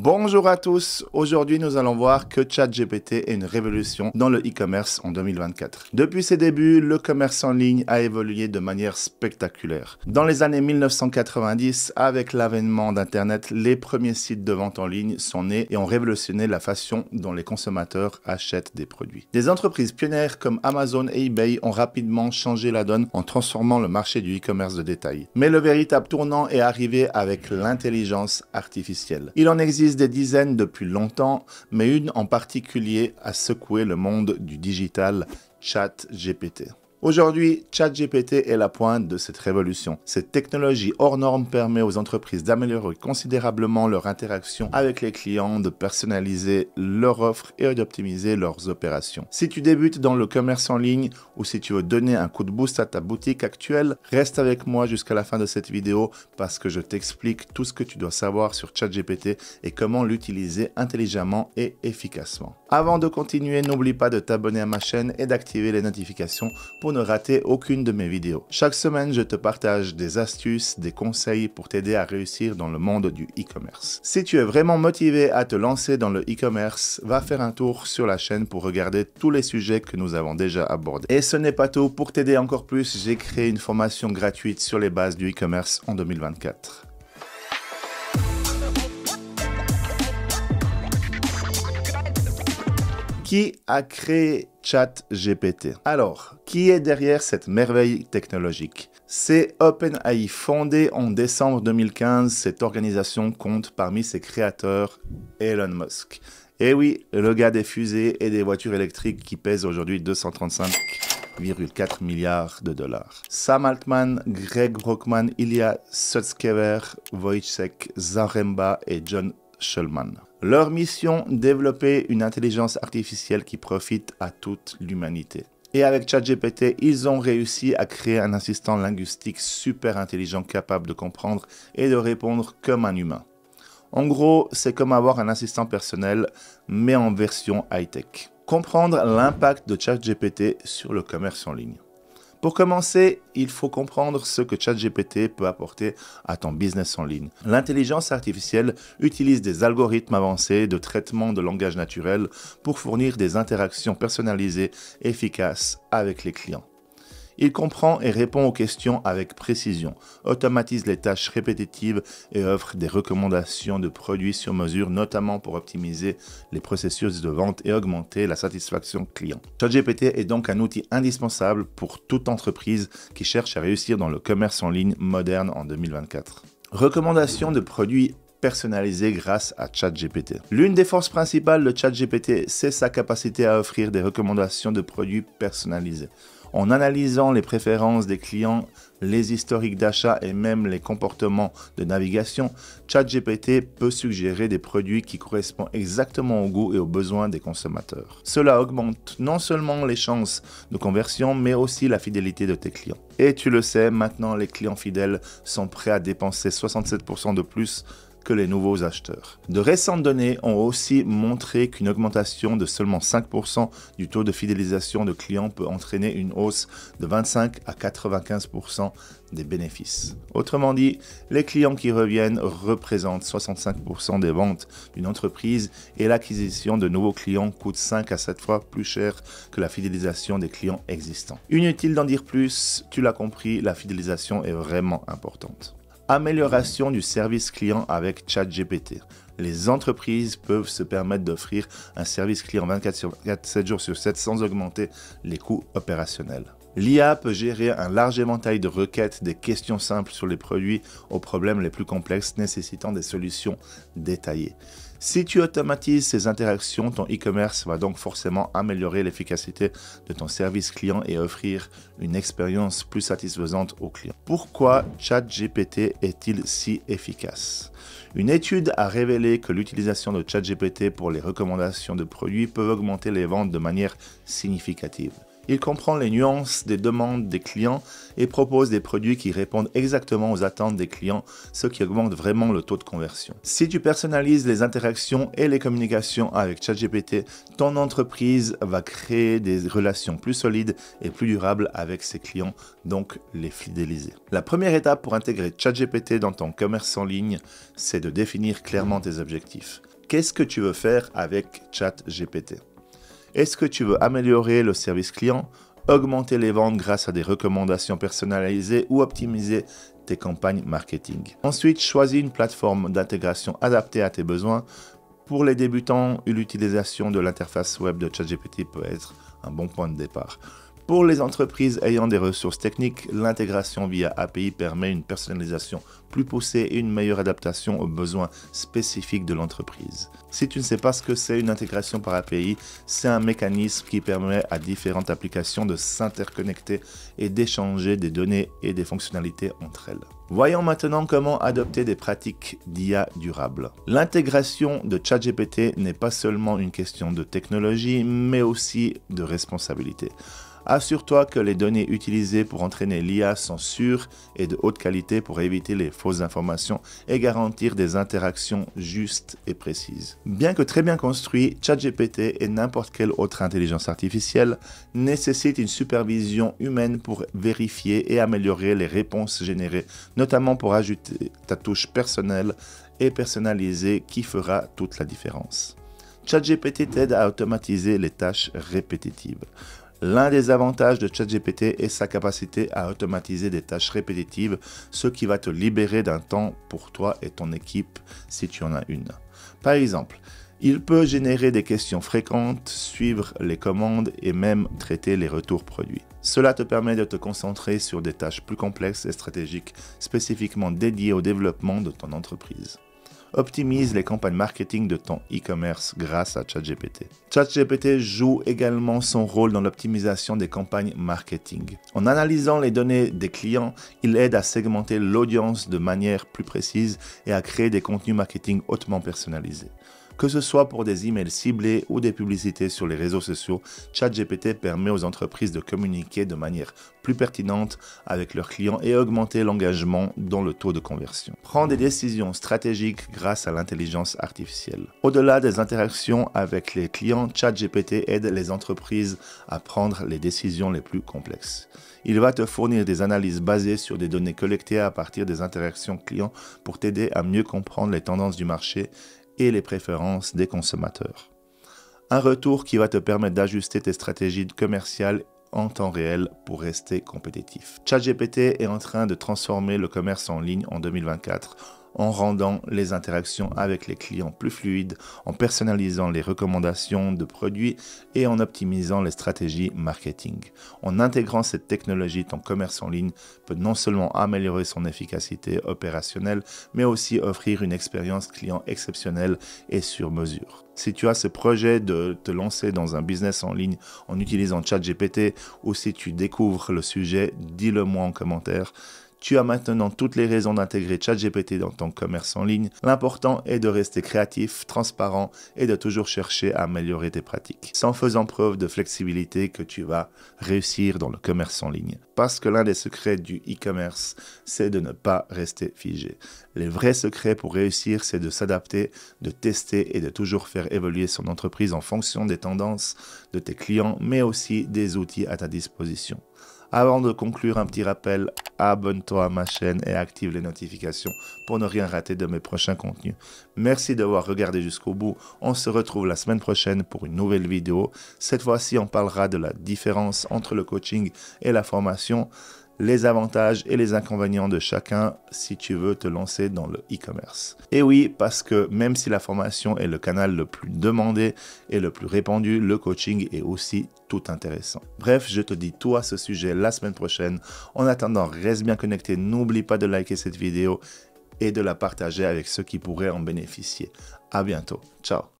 Bonjour à tous, aujourd'hui nous allons voir que ChatGPT est une révolution dans le e-commerce en 2024. Depuis ses débuts, le commerce en ligne a évolué de manière spectaculaire. Dans les années 1990, avec l'avènement d'Internet, les premiers sites de vente en ligne sont nés et ont révolutionné la façon dont les consommateurs achètent des produits. Des entreprises pionnières comme Amazon et eBay ont rapidement changé la donne en transformant le marché du e-commerce de détail. Mais le véritable tournant est arrivé avec l'intelligence artificielle. Il en existe des dizaines depuis longtemps, mais une en particulier a secoué le monde du digital, ChatGPT. Aujourd'hui, ChatGPT est la pointe de cette révolution. Cette technologie hors norme permet aux entreprises d'améliorer considérablement leur interaction avec les clients, de personnaliser leur offre et d'optimiser leurs opérations. Si tu débutes dans le commerce en ligne ou si tu veux donner un coup de boost à ta boutique actuelle, reste avec moi jusqu'à la fin de cette vidéo parce que je t'explique tout ce que tu dois savoir sur ChatGPT et comment l'utiliser intelligemment et efficacement. Avant de continuer, n'oublie pas de t'abonner à ma chaîne et d'activer les notifications pour ne rater aucune de mes vidéos. Chaque semaine, je te partage des astuces, des conseils pour t'aider à réussir dans le monde du e-commerce. Si tu es vraiment motivé à te lancer dans le e-commerce, va faire un tour sur la chaîne pour regarder tous les sujets que nous avons déjà abordés. Et ce n'est pas tout, pour t'aider encore plus, j'ai créé une formation gratuite sur les bases du e-commerce en 2024. Qui a créé ChatGPT? Alors, qui est derrière cette merveille technologique? C'est OpenAI, fondée en décembre 2015. Cette organisation compte parmi ses créateurs Elon Musk. Et oui, le gars des fusées et des voitures électriques qui pèsent aujourd'hui 235,4 milliards de dollars. Sam Altman, Greg Brockman, Ilya Sutskever, Wojciech Zaremba et John Schulman. Leur mission, développer une intelligence artificielle qui profite à toute l'humanité. Et avec ChatGPT, ils ont réussi à créer un assistant linguistique super intelligent capable de comprendre et de répondre comme un humain. En gros, c'est comme avoir un assistant personnel, mais en version high-tech. Comprendre l'impact de ChatGPT sur le commerce en ligne. Pour commencer, il faut comprendre ce que ChatGPT peut apporter à ton business en ligne. L'intelligence artificielle utilise des algorithmes avancés de traitement de langage naturel pour fournir des interactions personnalisées efficaces avec les clients. Il comprend et répond aux questions avec précision, automatise les tâches répétitives et offre des recommandations de produits sur mesure, notamment pour optimiser les processus de vente et augmenter la satisfaction client. ChatGPT est donc un outil indispensable pour toute entreprise qui cherche à réussir dans le commerce en ligne moderne en 2024. Recommandations de produits personnalisé grâce à ChatGPT. L'une des forces principales de ChatGPT, c'est sa capacité à offrir des recommandations de produits personnalisés. En analysant les préférences des clients, les historiques d'achat et même les comportements de navigation, ChatGPT peut suggérer des produits qui correspondent exactement au goût et aux besoins des consommateurs. Cela augmente non seulement les chances de conversion, mais aussi la fidélité de tes clients. Et tu le sais, maintenant les clients fidèles sont prêts à dépenser 67% de plus que les nouveaux acheteurs. De récentes données ont aussi montré qu'une augmentation de seulement 5% du taux de fidélisation de clients peut entraîner une hausse de 25 à 95% des bénéfices. Autrement dit, les clients qui reviennent représentent 65% des ventes d'une entreprise et l'acquisition de nouveaux clients coûte 5 à 7 fois plus cher que la fidélisation des clients existants. Inutile d'en dire plus, tu l'as compris, la fidélisation est vraiment importante. Amélioration du service client avec ChatGPT. Les entreprises peuvent se permettre d'offrir un service client 7 jours sur 7 sans augmenter les coûts opérationnels. L'IA peut gérer un large éventail de requêtes, des questions simples sur les produits aux problèmes les plus complexes nécessitant des solutions détaillées. Si tu automatises ces interactions, ton e-commerce va donc forcément améliorer l'efficacité de ton service client et offrir une expérience plus satisfaisante aux clients. Pourquoi ChatGPT est-il si efficace? Une étude a révélé que l'utilisation de ChatGPT pour les recommandations de produits peut augmenter les ventes de manière significative. Il comprend les nuances des demandes des clients et propose des produits qui répondent exactement aux attentes des clients, ce qui augmente vraiment le taux de conversion. Si tu personnalises les interactions et les communications avec ChatGPT, ton entreprise va créer des relations plus solides et plus durables avec ses clients, donc les fidéliser. La première étape pour intégrer ChatGPT dans ton commerce en ligne, c'est de définir clairement tes objectifs. Qu'est-ce que tu veux faire avec ChatGPT ? Est-ce que tu veux améliorer le service client, augmenter les ventes grâce à des recommandations personnalisées ou optimiser tes campagnes marketing? Ensuite, choisis une plateforme d'intégration adaptée à tes besoins. Pour les débutants, l'utilisation de l'interface web de ChatGPT peut être un bon point de départ. Pour les entreprises ayant des ressources techniques, l'intégration via API permet une personnalisation plus poussée et une meilleure adaptation aux besoins spécifiques de l'entreprise. Si tu ne sais pas ce que c'est une intégration par API, c'est un mécanisme qui permet à différentes applications de s'interconnecter et d'échanger des données et des fonctionnalités entre elles. Voyons maintenant comment adopter des pratiques d'IA durables. L'intégration de ChatGPT n'est pas seulement une question de technologie, mais aussi de responsabilité. Assure-toi que les données utilisées pour entraîner l'IA sont sûres et de haute qualité pour éviter les fausses informations et garantir des interactions justes et précises. Bien que très bien construit, ChatGPT et n'importe quelle autre intelligence artificielle nécessitent une supervision humaine pour vérifier et améliorer les réponses générées, notamment pour ajouter ta touche personnelle et personnalisée qui fera toute la différence. ChatGPT t'aide à automatiser les tâches répétitives. L'un des avantages de ChatGPT est sa capacité à automatiser des tâches répétitives, ce qui va te libérer d'un temps pour toi et ton équipe si tu en as une. Par exemple, il peut générer des questions fréquentes, suivre les commandes et même traiter les retours produits. Cela te permet de te concentrer sur des tâches plus complexes et stratégiques spécifiquement dédiées au développement de ton entreprise. Optimise les campagnes marketing de ton e-commerce grâce à ChatGPT. ChatGPT joue également son rôle dans l'optimisation des campagnes marketing. En analysant les données des clients, il aide à segmenter l'audience de manière plus précise et à créer des contenus marketing hautement personnalisés. Que ce soit pour des emails ciblés ou des publicités sur les réseaux sociaux, ChatGPT permet aux entreprises de communiquer de manière plus pertinente avec leurs clients et augmenter l'engagement dans le taux de conversion. Prends des décisions stratégiques grâce à l'intelligence artificielle. Au-delà des interactions avec les clients, ChatGPT aide les entreprises à prendre les décisions les plus complexes. Il va te fournir des analyses basées sur des données collectées à partir des interactions clients pour t'aider à mieux comprendre les tendances du marché et les préférences des consommateurs. Un retour qui va te permettre d'ajuster tes stratégies commerciales en temps réel pour rester compétitif. ChatGPT est en train de transformer le commerce en ligne en 2024 en rendant les interactions avec les clients plus fluides, en personnalisant les recommandations de produits et en optimisant les stratégies marketing. En intégrant cette technologie, ton commerce en ligne peut non seulement améliorer son efficacité opérationnelle, mais aussi offrir une expérience client exceptionnelle et sur mesure. Si tu as ce projet de te lancer dans un business en ligne en utilisant ChatGPT ou si tu découvres le sujet, dis-le moi en commentaire. Tu as maintenant toutes les raisons d'intégrer ChatGPT dans ton commerce en ligne. L'important est de rester créatif, transparent et de toujours chercher à améliorer tes pratiques. C'est en faisant preuve de flexibilité que tu vas réussir dans le commerce en ligne. Parce que l'un des secrets du e-commerce, c'est de ne pas rester figé. Les vrais secrets pour réussir, c'est de s'adapter, de tester et de toujours faire évoluer son entreprise en fonction des tendances de tes clients, mais aussi des outils à ta disposition. Avant de conclure, un petit rappel, abonne-toi à ma chaîne et active les notifications pour ne rien rater de mes prochains contenus. Merci d'avoir regardé jusqu'au bout. On se retrouve la semaine prochaine pour une nouvelle vidéo. Cette fois-ci, on parlera de la différence entre le coaching et la formation, les avantages et les inconvénients de chacun si tu veux te lancer dans le e-commerce. Et oui, parce que même si la formation est le canal le plus demandé et le plus répandu, le coaching est aussi tout intéressant. Bref, je te dis tout à ce sujet la semaine prochaine. En attendant, reste bien connecté. N'oublie pas de liker cette vidéo et de la partager avec ceux qui pourraient en bénéficier. À bientôt. Ciao.